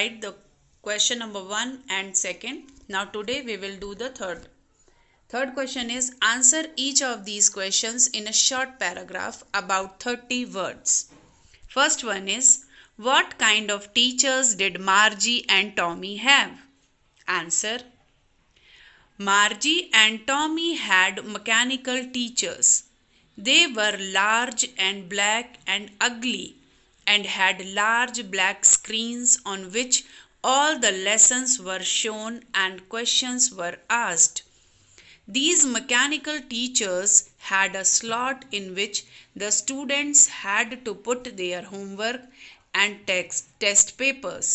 write the question number 1 and 2nd. Now today we will do the third. Third question is answer each of these questions in a short paragraph about 30 words. First one is what kind of teachers did Margie and Tommy have? Answer: Margie and Tommy had mechanical teachers. They were large and black and ugly and had large black screens on which all the lessons were shown and questions were asked. These mechanical teachers had a slot in which the students had to put their homework and test papers.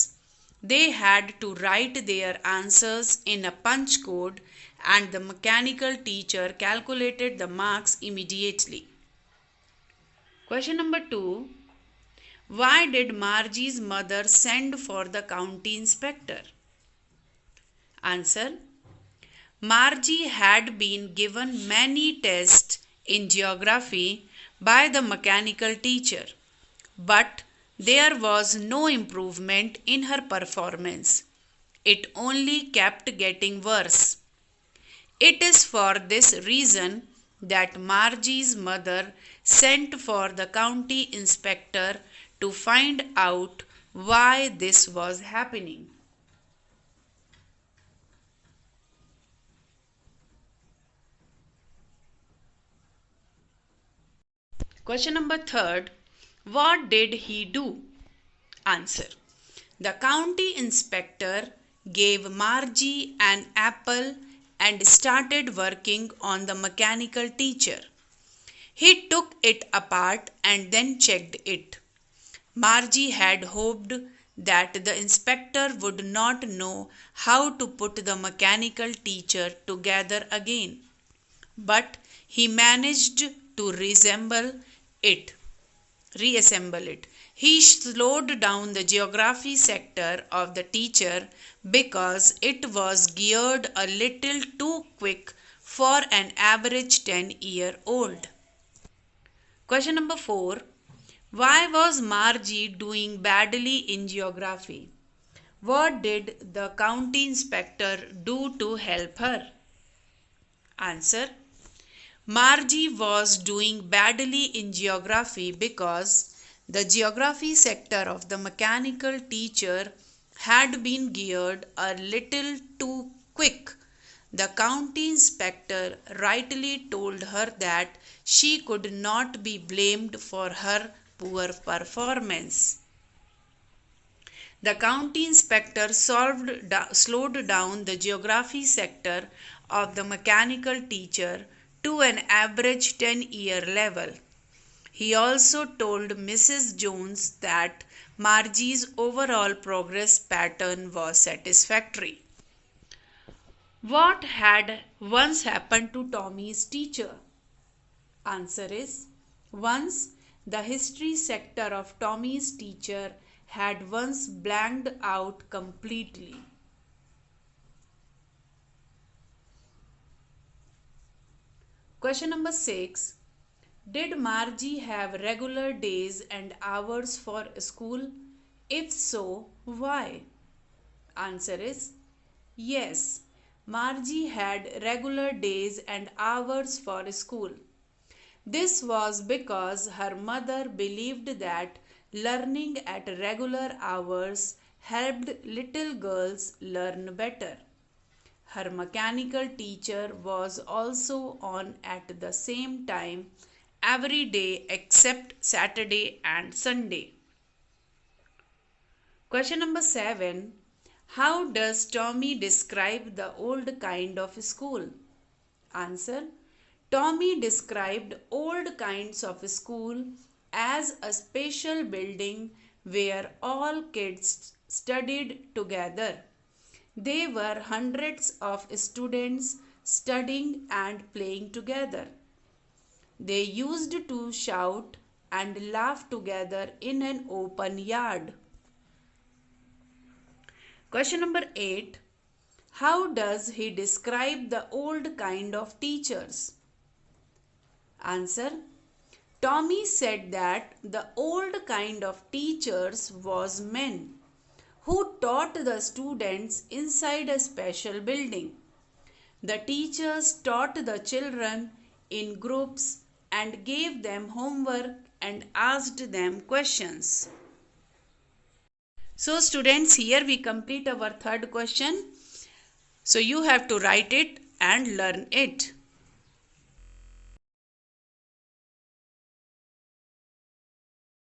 They had to write their answers in a punch code and the mechanical teacher calculated the marks immediately. Question number 2. Why did Margie's mother send for the county inspector? Answer: Margie had been given many tests in geography by the mechanical teacher, but there was no improvement in her performance. It only kept getting worse. It is for this reason that Margie's mother sent for the county inspector to find out why this was happening. Question number 3. What did he do? Answer: The county inspector gave Margie an apple and started working on the mechanical teacher. He took it apart and then checked it. Margie had hoped that the inspector would not know how to put the mechanical teacher together again, but he managed to reassemble it. He slowed down the geography sector of the teacher because it was geared a little too quick for an average 10-year-old. Question number 4. Why was Margie doing badly in geography? What did the county inspector do to help her? Answer: Margie was doing badly in geography because the geography sector of the mechanical teacher had been geared a little too quick. The county inspector rightly told her that she could not be blamed for her poor performance. The county inspector slowed down the geography sector of the mechanical teacher to an average 10-year level. He also told Mrs. Jones that Margie's overall progress pattern was satisfactory. What had once happened to Tommy's teacher? Answer is: once the history sector of Tommy's teacher had once blanked out completely. Question number 6. Did Margie have regular days and hours for school? If so, why? Answer is: yes, Margie had regular days and hours for school. This was because her mother believed that learning at regular hours helped little girls learn better. Her mechanical teacher was also on at the same time every day except Saturday and Sunday. Question number 7. How does Tommy describe the old kind of school? Answer: Tommy described old kinds of school as a special building where all kids studied together. There were hundreds of students studying and playing together. They used to shout and laugh together in an open yard. Question number 8. How does he describe the old kind of teachers? Answer: Tommy said that the old kind of teachers was men who taught the students inside a special building. The teachers taught the children in groups and gave them homework and asked them questions. So students, here we complete our third question. So you have to write it and learn it.